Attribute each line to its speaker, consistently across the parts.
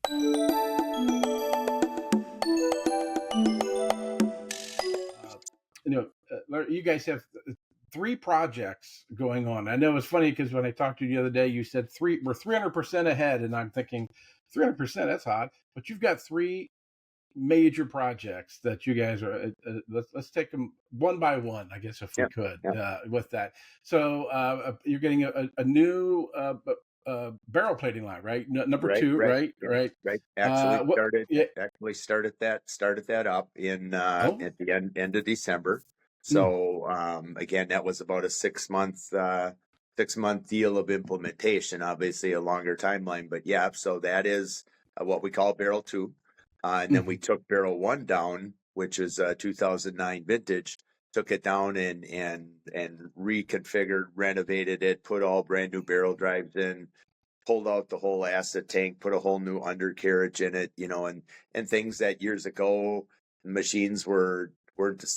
Speaker 1: You guys have three projects going on. I know it's funny because when I talked to you the other day, you said we're 300% ahead, and I'm thinking 300%, that's hot. But you've got three major projects that you guys are. Let's take them one by one, I guess, if we
Speaker 2: Yeah,
Speaker 1: could,
Speaker 2: yeah.
Speaker 1: with that. So you're getting a new barrel plating line, right? Number
Speaker 2: Right,
Speaker 1: two,
Speaker 2: right,
Speaker 1: right,
Speaker 2: yeah,
Speaker 1: right.
Speaker 2: right.
Speaker 1: What? Yeah.
Speaker 2: Started that up in
Speaker 1: Oh.
Speaker 2: at the end of December.
Speaker 1: Mm,
Speaker 2: So again, that was about a 6 month deal of implementation. Obviously, a longer timeline, but yeah. So that is what we call barrel two, and then we
Speaker 1: mm,
Speaker 2: took barrel one down, which is 2009 vintage. Took it down and reconfigured, renovated it, put all brand new barrel drives in, pulled out the whole acid tank, put a whole new undercarriage in it, and things that years ago machines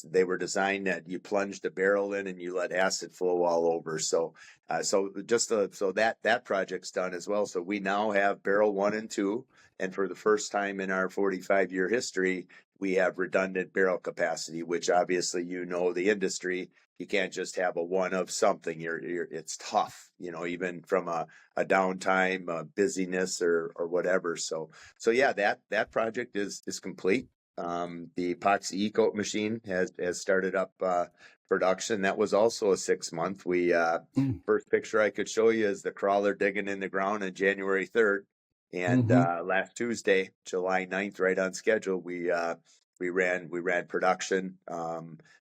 Speaker 2: they were designed that you plunged a barrel in and you let acid flow all over. So that project's done as well. So we now have barrel one and two, and for the first time in our 45-year history, we have redundant barrel capacity, which obviously the industry. You can't just have a one of something. It's tough, even from a downtime, busyness, or whatever. So yeah, that project is complete. The epoxy e-coat machine has started up production. That was also a 6 month. We
Speaker 1: mm,
Speaker 2: first picture I could show you is the crawler digging in the ground on January 3rd, and
Speaker 1: mm-hmm.
Speaker 2: last Tuesday, July 9th, right on schedule, we ran production.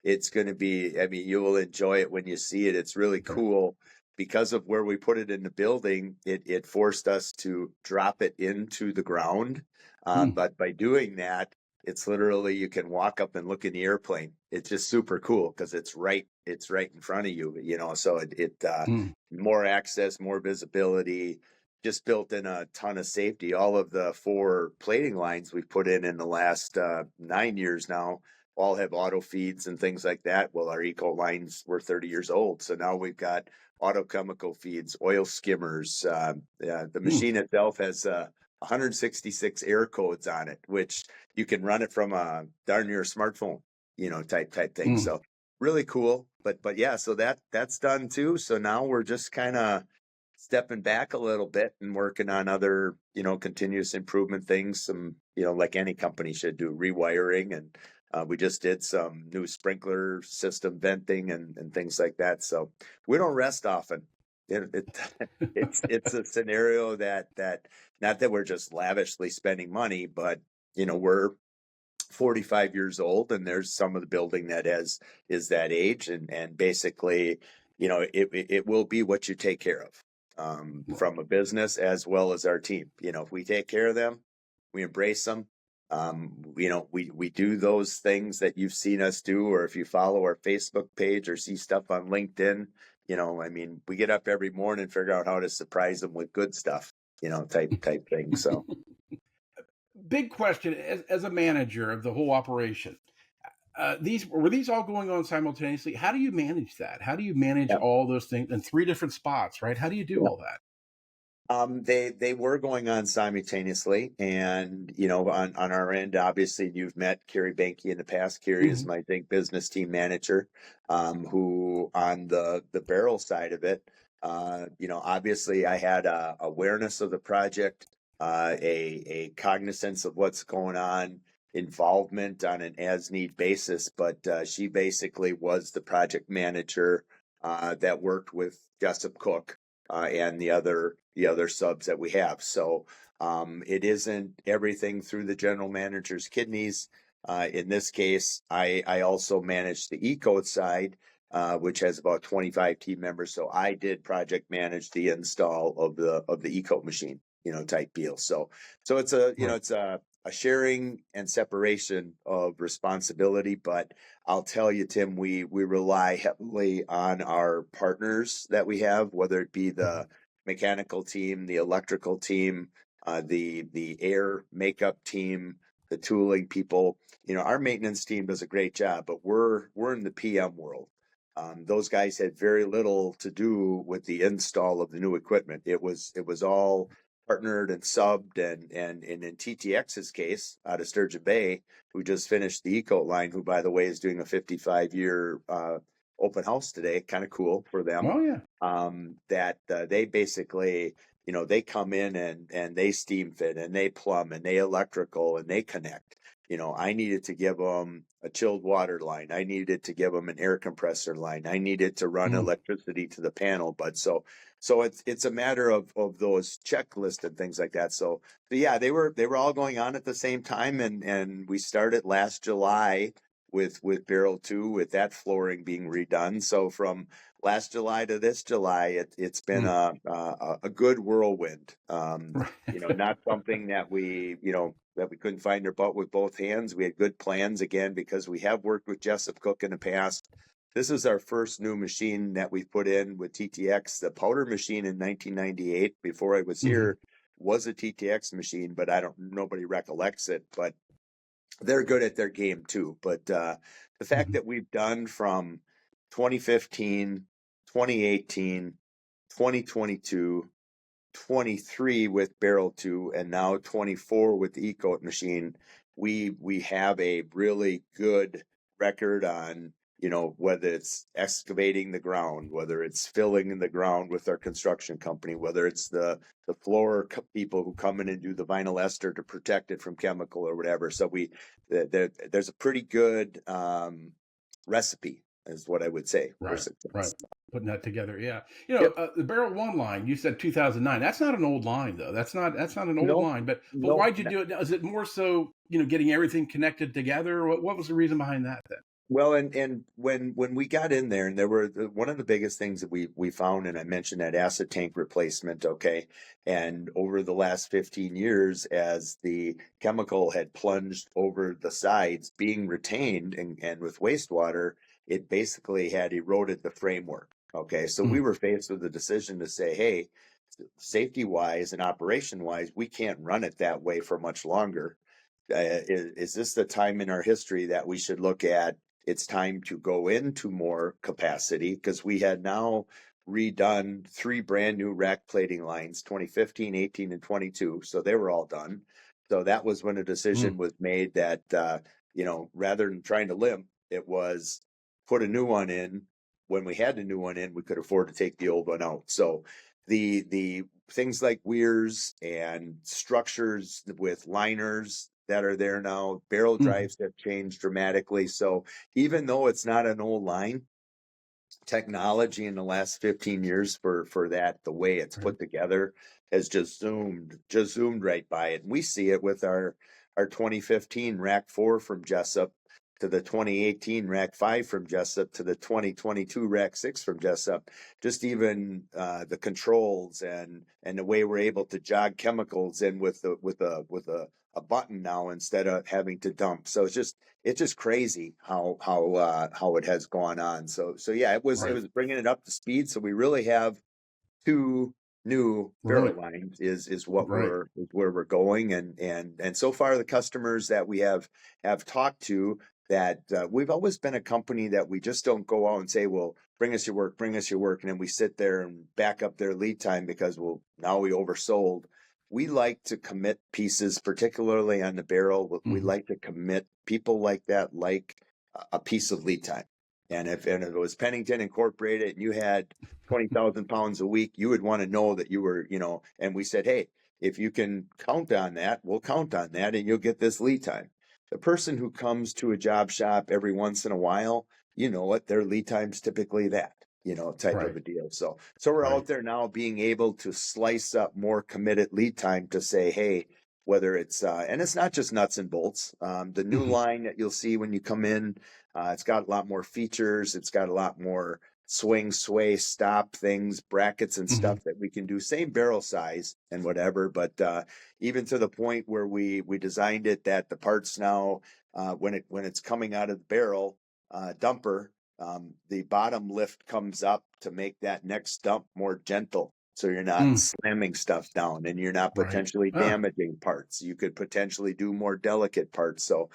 Speaker 2: It's going to be, I mean, you will enjoy it when you see it. It's really
Speaker 1: Okay.
Speaker 2: cool because of where we put it in the building. It forced us to drop it into the ground.
Speaker 1: Mm,
Speaker 2: But by doing that, it's literally, you can walk up and look in the airplane. It's just super cool because it's right in front of you. So it
Speaker 1: mm.
Speaker 2: more access, more visibility, just built in a ton of safety. All of the four plating lines we've put in the last 9 years now all have auto feeds and things like that. Well, our eco lines were 30 years old, so now we've got auto chemical feeds, oil skimmers. The
Speaker 1: Mm.
Speaker 2: machine itself has 166 air codes on it, which you can run it from a darn near smartphone, type thing.
Speaker 1: Mm.
Speaker 2: So really cool. But yeah, so that's done too. So now we're just kind of stepping back a little bit and working on other, continuous improvement things. Some, like any company should do, rewiring, and we just did some new sprinkler system venting and things like that. So we don't rest often. It's a scenario that not that we're just lavishly spending money, but we're 45 years old, and there's some of the building that is that age, and basically, it will be what you take care of, from a business as well as our team. If we take care of them, we embrace them. We do those things that you've seen us do, or if you follow our Facebook page or see stuff on LinkedIn, I mean, we get up every morning and figure out how to surprise them with good stuff, type thing. So.
Speaker 1: Big question as a manager of the whole operation. These all going on simultaneously? How do you manage that? How do you manage
Speaker 2: Yeah.
Speaker 1: all those things in three different spots? Right? How do you do all that?
Speaker 2: They were going on simultaneously, and on our end, obviously you've met Kerry Banky in the past. Kerry is
Speaker 1: Mm-hmm.
Speaker 2: my business team manager, who on the barrel side of it, obviously I had a awareness of the project, a cognizance of what's going on, involvement on an as need basis, but she basically was the project manager that worked with Jessup Cook and the other subs that we have. So it isn't everything through the general manager's kidneys. In this case, I also manage the eco side, which has about 25 team members. So I did project manage the install of the eco machine, type deal. So it's a
Speaker 1: Right.
Speaker 2: it's a sharing and separation of responsibility. But I'll tell you, Tim, we rely heavily on our partners that we have, whether it be
Speaker 1: Mm-hmm.
Speaker 2: the mechanical team, the electrical team, the air makeup team, the tooling people. Our maintenance team does a great job, but we're in the PM world. Those guys had very little to do with the install of the new equipment. It was all partnered and subbed, and in TTX's case, out of Sturgeon Bay, who just finished the Eco line, who by the way is doing a 55-year open house today, kind of cool for them.
Speaker 1: Oh yeah.
Speaker 2: That they basically, they come in and they steam fit and they plumb and they electrical and they connect. I needed to give them a chilled water line. I needed to give them an air compressor line. I needed to run electricity to the panel. But so it's a matter of those checklists and things like that. So yeah, they were all going on at the same time, and we started last July with Barrel 2, with that flooring being redone. So from last July to this July, it's been a good whirlwind. Not something that we couldn't find our butt with both hands. We had good plans, again, because we have worked with Jessup Cook in the past. This is our first new machine that we put in with TTX. The powder machine in 1998, before I was here, was a TTX machine, but nobody recollects it. But they're good at their game too. But the fact that we've done from 2015, 2018, 2022, 23 with Barrel 2, and now 24 with the Eco machine, we have a really good record on, whether it's excavating the ground, whether it's filling in the ground with our construction company, whether it's the floor people who come in and do the vinyl ester to protect it from chemical or whatever. So there's a pretty good recipe, is what I would say, for success.
Speaker 1: Right. Putting that together, yeah.
Speaker 2: Yep.
Speaker 1: The Barrel 1 line, you said 2009. That's not an old line, though. That's not an old
Speaker 2: No,
Speaker 1: line. But
Speaker 2: no.
Speaker 1: why'd you do it? Is it more so, getting everything connected together? What was the reason behind that then?
Speaker 2: Well, and when we got in there, and there were one of the biggest things that we found, and I mentioned that acid tank replacement, okay, and over the last 15 years, as the chemical had plunged over the sides, being retained and with wastewater, it basically had eroded the framework. Okay, so we were faced with the decision to say, hey, safety wise and operation wise, we can't run it that way for much longer. Is this the time in our history that we should look at? It's time to go into more capacity, because we had now redone 3 brand new rack plating lines, 2015, 18, and 22. So they were all done. So that was when a decision was made that, rather than trying to limp, it was put a new one in. When we had the new one in, we could afford to take the old one out. So the things like weirs and structures with liners that are there now, barrel drives have changed dramatically. So even though it's not an old line, technology in the last 15 years for that, the way it's put together, has just zoomed right by it. And we see it with our 2015 Rack 4 from Jessup, to the 2018 Rack 5 from Jessup, to the 2022 Rack 6 from Jessup. Just even the controls and the way we're able to jog chemicals in with a button now, instead of having to dump. So it's just crazy how it has gone on. So yeah, it was bringing it up to speed. So we really have 2 new barrel lines is where we're going, and so far the customers that we have talked to, that we've always been a company that we just don't go out and say, well, bring us your work, and then we sit there and back up their lead time because, well, now we oversold. We like to commit pieces, particularly on the barrel. We like to commit people like that, like a piece of lead time. And if it was Pennington Incorporated and you had 20,000 pounds a week, you would want to know that you were, and we said, hey, if you can count on that, we'll count on that, and you'll get this lead time. The person who comes to a job shop every once in a while, you know what, their lead time's typically that, type of a deal. So we're out there now being able to slice up more committed lead time to say, hey, whether it's, and it's not just nuts and bolts. The new line that you'll see when you come in, it's got a lot more features. It's got a lot more swing, sway, stop things, brackets and stuff that we can do. Same barrel size and whatever, but even to the point where we designed it that the parts now, when it's coming out of the barrel dumper, the bottom lift comes up to make that next dump more gentle. So you're not slamming stuff down, and you're not potentially damaging parts. You could potentially do more delicate parts. So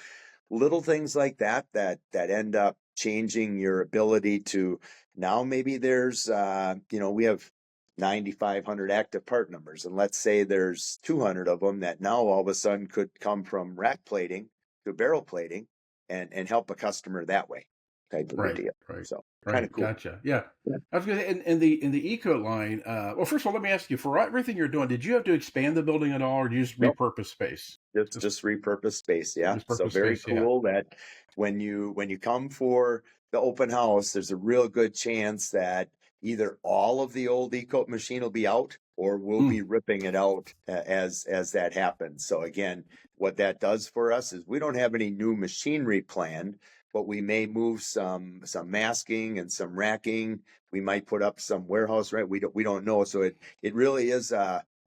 Speaker 2: little things like that end up changing your ability to, now maybe there's we have 9,500 active part numbers. And let's say there's 200 of them that now all of a sudden could come from rack plating to barrel plating and help a customer that way type of a
Speaker 1: Right,
Speaker 2: deal.
Speaker 1: right,
Speaker 2: So kind
Speaker 1: right.
Speaker 2: of cool.
Speaker 1: Gotcha. Yeah.
Speaker 2: Yeah.
Speaker 1: I was gonna say, in the eco line. Well, first of all, let me ask you: for everything you're doing, did you have to expand the building at all, or did you just
Speaker 2: Nope.
Speaker 1: repurpose space? Just
Speaker 2: Just repurpose space. Yeah.
Speaker 1: just
Speaker 2: So
Speaker 1: purpose
Speaker 2: very
Speaker 1: space. Yeah.
Speaker 2: cool that when you come for the open house, there's a real good chance that either all of the old e-coat machine will be out or we'll
Speaker 1: Mm,
Speaker 2: be ripping it out as that happens. So again, what that does for us is we don't have any new machinery planned, but we may move some masking and some racking. We might put up some warehouse, right? We don't know. So it really is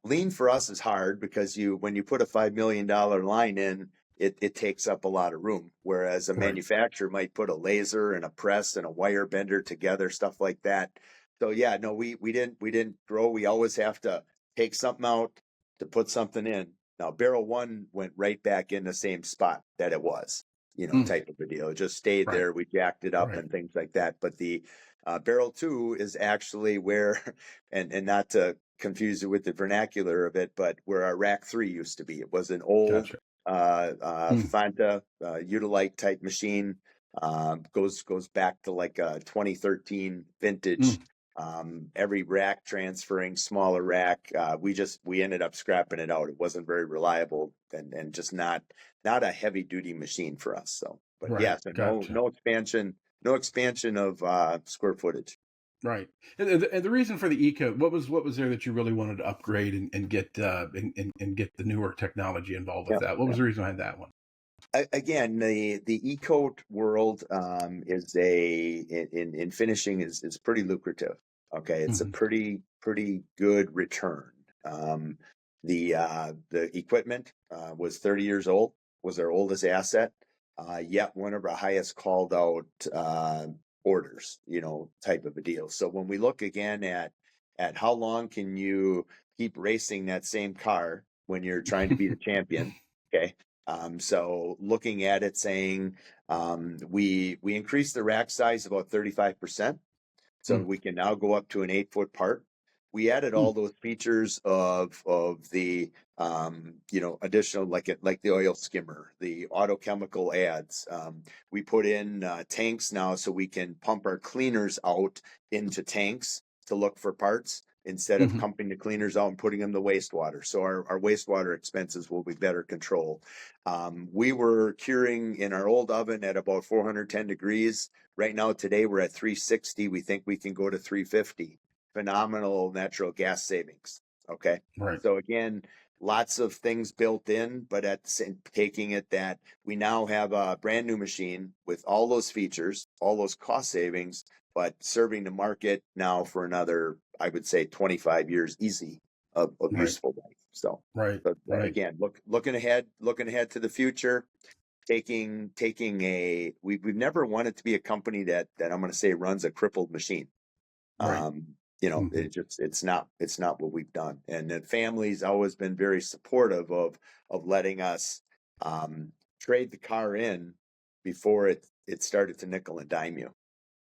Speaker 2: lean for us is hard because when you put a $5 million line in, it takes up a lot of room. Whereas a
Speaker 1: right.
Speaker 2: manufacturer might put a laser and a press and a wire bender together, stuff like that. So yeah, no, we didn't grow. We always have to take something out to put something in. Now barrel one went right back in the same spot that it was,
Speaker 1: Mm,
Speaker 2: type of a deal. It just stayed
Speaker 1: right.
Speaker 2: there. We jacked it up
Speaker 1: Right.
Speaker 2: and things like that. But the barrel two is actually where, and not to confuse it with the vernacular of it, but where our rack three used to be. It was an old
Speaker 1: Gotcha. Mm,
Speaker 2: Fanta Utilite type machine. Goes back to like a 2013 vintage.
Speaker 1: mm,
Speaker 2: Every rack transferring, smaller rack. We ended up scrapping it out. It wasn't very reliable and just not a heavy duty machine for us. So, but
Speaker 1: right.
Speaker 2: yeah, so
Speaker 1: Gotcha.
Speaker 2: no expansion of square footage.
Speaker 1: Right. And the reason for the eco, what was there that you really wanted to upgrade and get and get the newer technology involved with
Speaker 2: Yeah.
Speaker 1: that? What was the reason behind that one?
Speaker 2: Again, the e-coat world is in finishing is pretty lucrative. Okay, it's a
Speaker 1: Hmm.
Speaker 2: pretty good return. Um, the equipment was 30 years old, was our oldest asset, yet one of our highest called out orders, type of a deal. So when we look again at how long can you keep racing that same car when you're trying to be the champion, okay? So looking at it saying, we increased the rack size about 35%. So
Speaker 1: Mm,
Speaker 2: we can now go up to an 8 foot part. We added all
Speaker 1: mm,
Speaker 2: those features of the additional like the oil skimmer, the auto chemical ads. We put in tanks now so we can pump our cleaners out into tanks to look for parts instead of
Speaker 1: mhm,
Speaker 2: pumping the cleaners out and putting them in the wastewater. So our wastewater expenses will be better controlled. We were curing in our old oven at about 410 degrees. Right now, today we're at 360. We think we can go to 350. Phenomenal natural gas savings. Okay.
Speaker 1: right.
Speaker 2: So again, lots of things built in, but taking it that we now have a brand new machine with all those features, all those cost savings, but serving the market now for another, I would say, 25 years easy of
Speaker 1: Right.
Speaker 2: useful life. So,
Speaker 1: Right.
Speaker 2: but
Speaker 1: Right.
Speaker 2: again, looking ahead to the future, taking we've never wanted to be a company that I'm going to say runs a crippled machine.
Speaker 1: Right. Hmm.
Speaker 2: It's not what we've done, and the family's always been very supportive of letting us trade the car in before it started to nickel and dime you.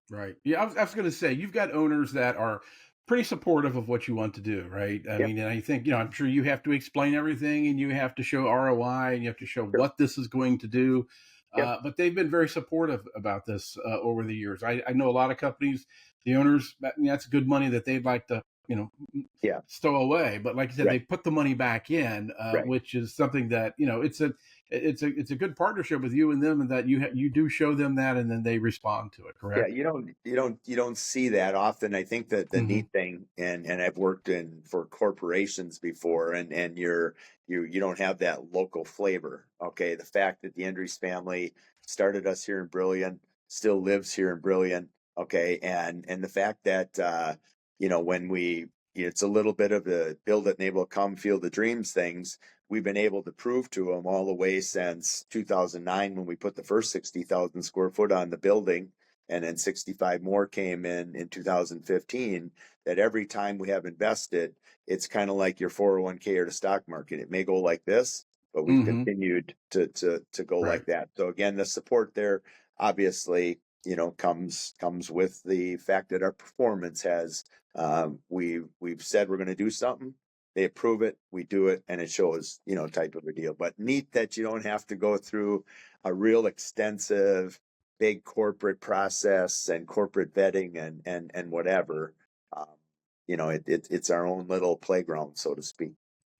Speaker 1: Right. Yeah, I was going to say you've got owners that are pretty supportive of what you want to do, right? I
Speaker 2: Yep.
Speaker 1: mean, and I think I'm sure you have to explain everything, and you have to show ROI, and you have to show
Speaker 2: Sure.
Speaker 1: what this is going to do.
Speaker 2: Yep.
Speaker 1: But they've been very supportive about this over the years. I know a lot of companies, the owners, that's good money that they'd like to
Speaker 2: Yeah.
Speaker 1: stow away. But like I said, they
Speaker 2: Right.
Speaker 1: put the money back in,
Speaker 2: Right.
Speaker 1: which is something that it's a good partnership with you and them, and that you do show them that, and then they respond to it.
Speaker 2: Yeah,
Speaker 1: Correct.
Speaker 2: you don't see that often. I think that the
Speaker 1: Hmm.
Speaker 2: neat thing, and I've worked in for corporations before, and you don't have that local flavor. Okay, the fact that the Endries family started us here in Brillion, still lives here in Brillion. Okay, and the fact that when it's a little bit of the build it and able to come feel the dreams things. We've been able to prove to them all the way since 2009 when we put the first 60,000 square foot on the building, and then 65 more came in 2015, that every time we have invested, it's kind of like your 401k or the stock market. It may go like this, but we've
Speaker 1: Hmm.
Speaker 2: continued to go
Speaker 1: Right.
Speaker 2: like that. So again, the support there obviously, comes with the fact that our performance has We've said we're going to do something. They approve it, we do it, and it shows, type of a deal. But neat that you don't have to go through a real extensive, big corporate process and corporate vetting and whatever. Um, it's our own little playground, so to speak.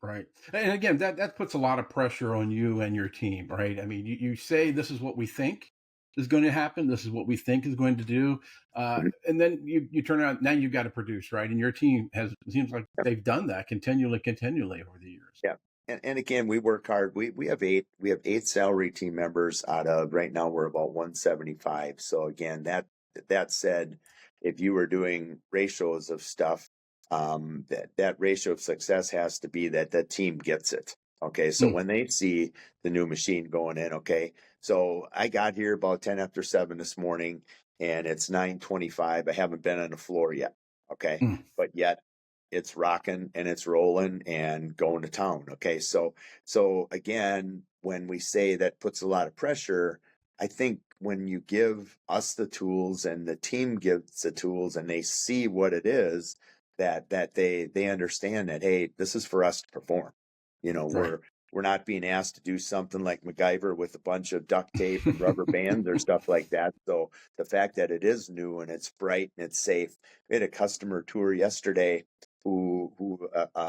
Speaker 1: Right. And again, that puts a lot of pressure on you and your team, right? I mean, you say this is what we think is going to happen. This is what we think is going to do.
Speaker 2: Mhm.
Speaker 1: And then you turn around, now you've got to produce, right? And your team has, it seems like they've done that continually over the years.
Speaker 2: Yeah. And again, we work hard. We have eight salary team members out of right now we're about 175. So again, that said, if you were doing ratios of stuff, that ratio of success has to be that the team gets it. Okay. So
Speaker 1: Mm,
Speaker 2: when they see the new machine going in, okay. So I got here about 10 after 7 this morning and it's 9:25. I haven't been on the floor yet. Okay.
Speaker 1: mm,
Speaker 2: But yet it's rocking and it's rolling and going to town. Okay. So again, when we say that puts a lot of pressure, I think when you give us the tools and the team gives the tools and they see what it is, that they understand that, hey, this is for us to perform. You know,
Speaker 1: right.
Speaker 2: we're not being asked to do something like MacGyver with a bunch of duct tape and rubber bands or stuff like that. So the fact that it is new and it's bright and it's safe. We had a customer tour yesterday who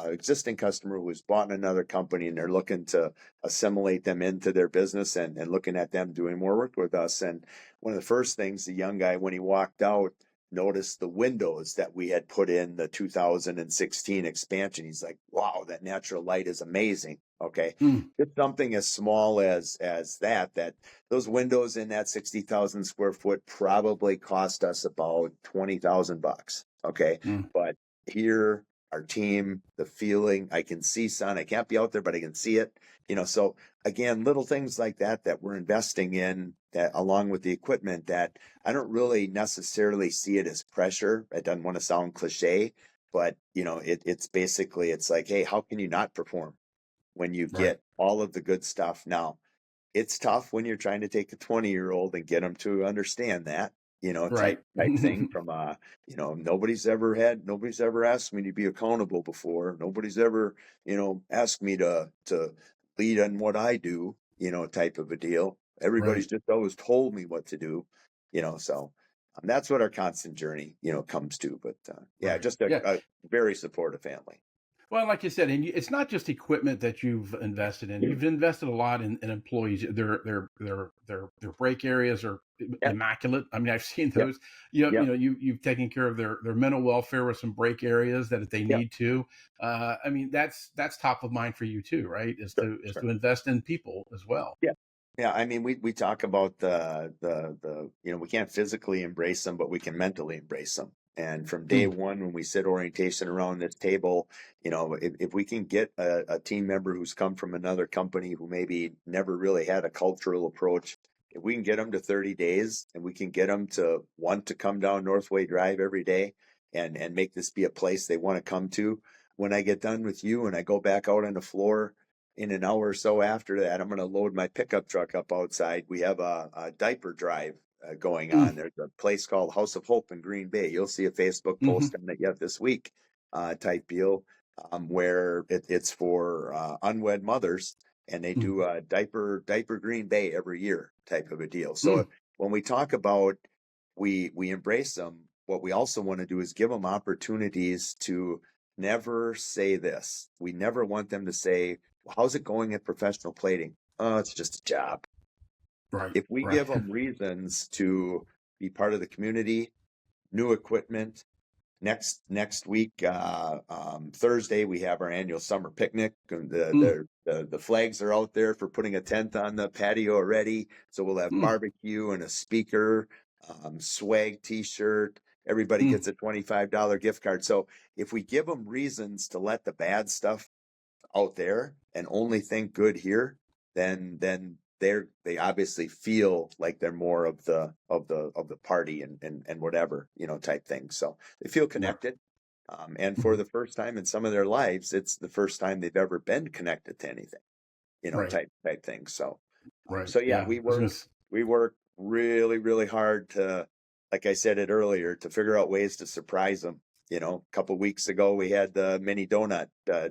Speaker 2: existing customer who was bought in another company and they're looking to assimilate them into their business and looking at them doing more work with us. And one of the first things the young guy, when he walked out, noticed the windows that we had put in the 2016 expansion. He's like, wow, that natural light is amazing. Okay.
Speaker 1: Mm,
Speaker 2: Just something as small as that those windows in that 60,000 square foot probably cost us about $20,000. Okay.
Speaker 1: mm,
Speaker 2: But here, our team, the feeling, I can see sun. I can't be out there, but I can see it. So again, little things like that we're investing in that along with the equipment that I don't really necessarily see it as pressure. I don't want to sound cliche, but it's basically it's like, hey, how can you not perform when you
Speaker 1: right.
Speaker 2: get all of the good stuff? Now, it's tough when you're trying to take a 20-year-old and get them to understand that,
Speaker 1: Right.
Speaker 2: type thing from nobody's ever asked me to be accountable before. Nobody's ever, asked me to lead on what I do, type of a deal. Everybody's
Speaker 1: Right.
Speaker 2: just always told me what to do, so that's what our constant journey, comes to. But yeah,
Speaker 1: Right.
Speaker 2: just
Speaker 1: Yeah.
Speaker 2: a very supportive family.
Speaker 1: Well, like you said, and it's not just equipment that you've invested in. You've invested a lot in employees. Their break areas are
Speaker 2: Yep,
Speaker 1: immaculate. I mean, I've seen
Speaker 2: yep,
Speaker 1: those.
Speaker 2: yep,
Speaker 1: You've taken care of their mental welfare with some break areas that if they
Speaker 2: yep.
Speaker 1: need to. I mean, that's top of mind for you too, right? Is
Speaker 2: Sure,
Speaker 1: to
Speaker 2: sure.
Speaker 1: invest in people as well.
Speaker 2: Yeah. Yeah, I mean, we talk about the we can't physically embrace them, but we can mentally embrace them. And from day
Speaker 1: Mm,
Speaker 2: one, when we sit orientation around this table, if we can get a team member who's come from another company who maybe never really had a cultural approach, if we can get them to 30 days and we can get them to want to come down Northway Drive every day and make this be a place they want to come to, when I get done with you and I go back out on the floor in an hour or so after that, I'm going to load my pickup truck up outside. We have a diaper drive going
Speaker 1: mm,
Speaker 2: on. There's a place called House of Hope in Green Bay. You'll see a Facebook
Speaker 1: hmm
Speaker 2: post on it yet this week, type deal, where it's for unwed mothers, and they
Speaker 1: mm,
Speaker 2: do a diaper Green Bay every year type of a deal. So
Speaker 1: mm,
Speaker 2: when we talk about we embrace them, what we also want to do is give them opportunities to never say this. We never want them to say, well, how's it going at professional plating? Oh, it's just a job.
Speaker 1: right.
Speaker 2: If we
Speaker 1: Right.
Speaker 2: give them reasons to be part of the community, new equipment, next week, Thursday, we have our annual summer picnic. And
Speaker 1: Mm,
Speaker 2: the flags are out there for putting a tent on the patio already. So we'll have
Speaker 1: mm,
Speaker 2: barbecue and a speaker, swag T-shirt. Everybody
Speaker 1: mm,
Speaker 2: gets a $25 gift card. So if we give them reasons to let the bad stuff out there and only think good here, then they obviously feel like they're more of the party and whatever, type thing. So they feel
Speaker 1: right.
Speaker 2: connected. And for
Speaker 1: Mhm,
Speaker 2: the first time in some of their lives, it's the first time they've ever been connected to anything,
Speaker 1: right.
Speaker 2: type thing. So,
Speaker 1: Right.
Speaker 2: so yeah,
Speaker 1: Yeah. I was gonna.
Speaker 2: we work really, really hard to, like I said it earlier, to figure out ways to surprise them. A couple weeks ago, we had the mini donut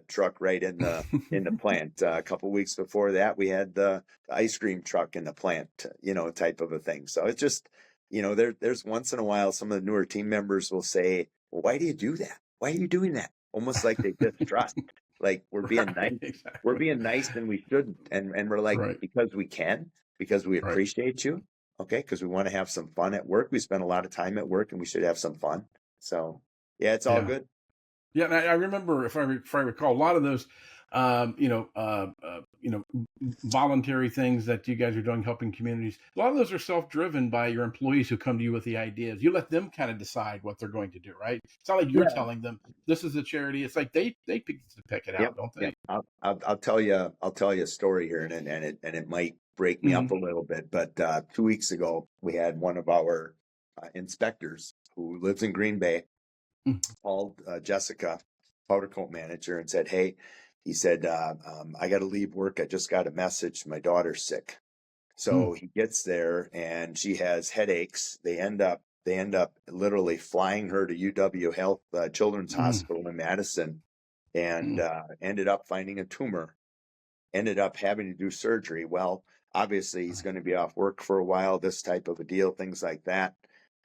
Speaker 2: truck right in the plant. A couple weeks before that, we had the ice cream truck in the plant, type of a thing. So it's just, there's once in a while, some of the newer team members will say, well, why do you do that? Why are you doing that? Almost like they distrust, like we're being nice.
Speaker 1: Right,
Speaker 2: We're
Speaker 1: exactly.
Speaker 2: being nice and we shouldn't. And we're like,
Speaker 1: Right,
Speaker 2: because we can, because we
Speaker 1: right.
Speaker 2: appreciate you. Okay. Because we want to have some fun at work. We spend a lot of time at work and we should have some fun. So yeah, it's all
Speaker 1: Yeah.
Speaker 2: good.
Speaker 1: Yeah, and I remember, if I recall, a lot of those, voluntary things that you guys are doing, helping communities. A lot of those are self-driven by your employees who come to you with the ideas. You let them kind of decide what they're going to do, right? It's not like you're
Speaker 2: Yeah.
Speaker 1: telling them this is a charity. It's like they pick it
Speaker 2: Yep.
Speaker 1: out, don't
Speaker 2: Yep.
Speaker 1: they?
Speaker 2: I'll tell you, a story here and it might break me up
Speaker 1: Hmm.
Speaker 2: a little bit, but 2 weeks ago, we had one of our inspectors who lives in Green Bay called Jessica, powder coat manager, and said, "Hey," he said, "I got to leave work. I just got a message. My daughter's sick." So he gets there and she has headaches. They end up literally flying her to UW Health Children's
Speaker 1: Mm-hmm.
Speaker 2: Hospital in Madison, and ended up finding a tumor. Ended up having to do surgery. Well, obviously he's going to be off work for a while. This type of a deal, things like that.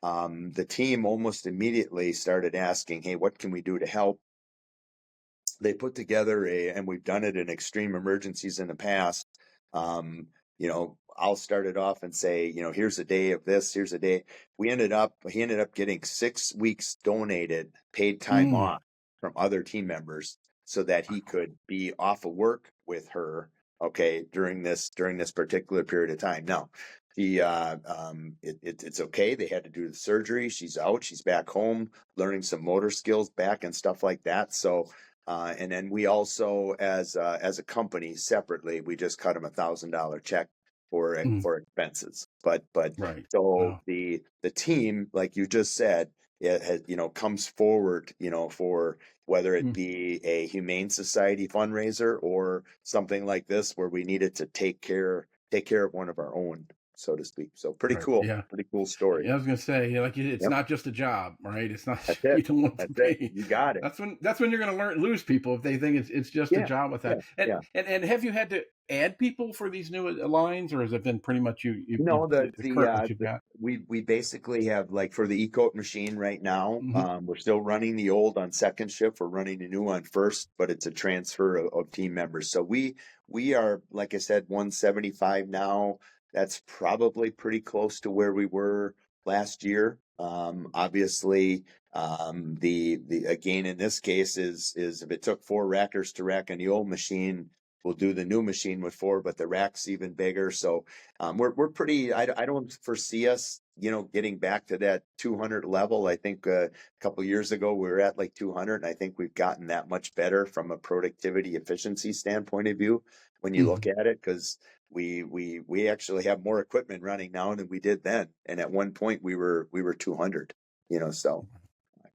Speaker 2: The team almost immediately started asking, "Hey, what can we do to help?" They put together and we've done it in extreme emergencies in the past. I'll start it off and say, here's a day of this, here's a day. He ended up getting 6 weeks donated paid time
Speaker 1: Mm.
Speaker 2: off from other team members so that he could be off of work with her, okay, during this particular period of time. Now, it's okay. They had to do the surgery. She's out. She's back home, learning some motor skills back and stuff like that. So, and then we also, as a company, separately, we just cut him $1,000 check
Speaker 1: Mm.
Speaker 2: for expenses. But
Speaker 1: Right.
Speaker 2: so
Speaker 1: Wow.
Speaker 2: the team, like you just said, it has, comes forward, for whether it
Speaker 1: Mm.
Speaker 2: be a Humane Society fundraiser or something like this, where we needed to take care of one of our own, so to speak. So
Speaker 1: Right. Yeah.
Speaker 2: pretty cool story.
Speaker 1: Yeah, I was gonna say, like, it's
Speaker 2: Yep,
Speaker 1: not just a job, right? It's not.
Speaker 2: that's
Speaker 1: You
Speaker 2: it.
Speaker 1: don't want to
Speaker 2: That's it.
Speaker 1: be.
Speaker 2: You got it.
Speaker 1: That's when you're gonna lose people if they think it's just a
Speaker 2: Yeah,
Speaker 1: job with that.
Speaker 2: yeah,
Speaker 1: And
Speaker 2: yeah.
Speaker 1: and and have you had to add people for these new lines, or has it been pretty much
Speaker 2: No,
Speaker 1: the current ones you've got?
Speaker 2: we basically have, like, for the e-coat machine right now,
Speaker 1: Hmm.
Speaker 2: we're still running the old on second shift. We're running the new on first, but it's a transfer of team members. So we are, like I said, 175 now. That's probably pretty close to where we were last year. Obviously, the again in this case is if it took 4 rackers to rack on the old machine, we'll do the new machine with 4, but the rack's even bigger. So we're pretty. I don't foresee us, getting back to that 200 level. I think a couple of years ago we were at like 200, and I think we've gotten that much better from a productivity efficiency standpoint of view when you
Speaker 1: Hmm.
Speaker 2: look at it, because we actually have more equipment running now than we did then, and at one point we were 200. So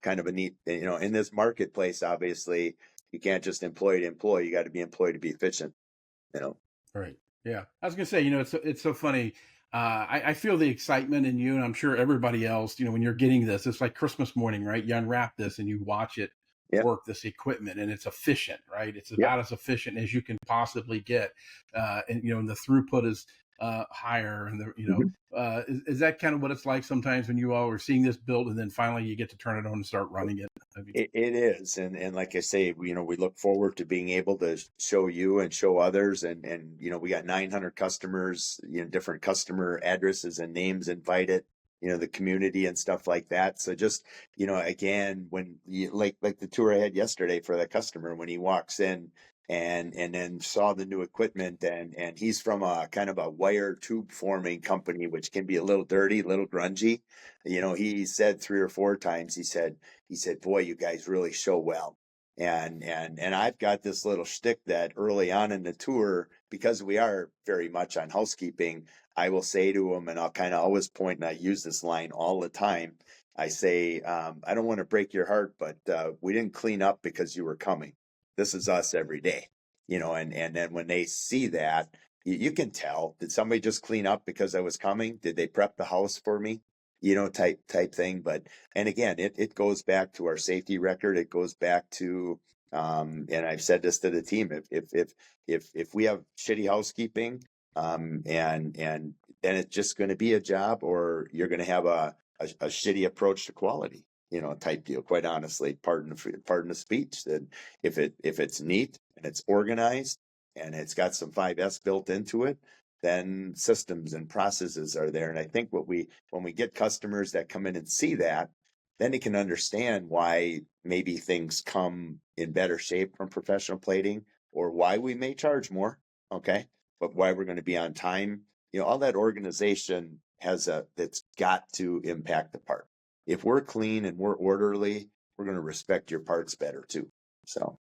Speaker 2: kind of a neat, in this marketplace. Obviously, you can't just employ to employ. You got to be employed to be efficient. You know.
Speaker 1: Right. Yeah. I was gonna say, it's so funny. I feel the excitement in you, and I'm sure everybody else. When you're getting this, it's like Christmas morning, right? You unwrap this and you watch it
Speaker 2: Yep.
Speaker 1: work, this equipment, and it's efficient, right? It's
Speaker 2: Yep.
Speaker 1: about as efficient as you can possibly get, and the throughput is higher, and
Speaker 2: Mhm.
Speaker 1: is that kind of what it's like sometimes when you all are seeing this build, and then finally you get to turn it on and start running it? I mean,
Speaker 2: It is, and like I say, we look forward to being able to show you and show others, and we got 900 customers, different customer addresses and names invited, the community and stuff like that. So just, again, when you like the tour I had yesterday for the customer, when he walks in and then saw the new equipment, and he's from a kind of a wire tube forming company, which can be a little dirty, a little grungy. He said 3 or 4 times, he said, "Boy, you guys really show well." And I've got this little shtick that early on in the tour, because we are very much on housekeeping, I will say to him, and I'll kind of always point, and I use this line all the time. I say, "I don't want to break your heart, but we didn't clean up because you were coming. This is us every day." And then when they see that, you can tell, did somebody just clean up because I was coming? Did they prep the house for me? type thing. But, and again, it goes back to our safety record. It goes back to, and I've said this to the team, if we have shitty housekeeping, and then it's just going to be a job, or you're going to have a shitty approach to quality, type deal. Quite honestly, pardon the speech. That if it's neat and it's organized and it's got some 5S built into it, then systems and processes are there. And I think when we get customers that come in and see that, then they can understand why maybe things come in better shape from professional plating, or why we may charge more, okay, but why we're going to be on time. All that organization that's got to impact the part. If we're clean and we're orderly, we're going to respect your parts better too. So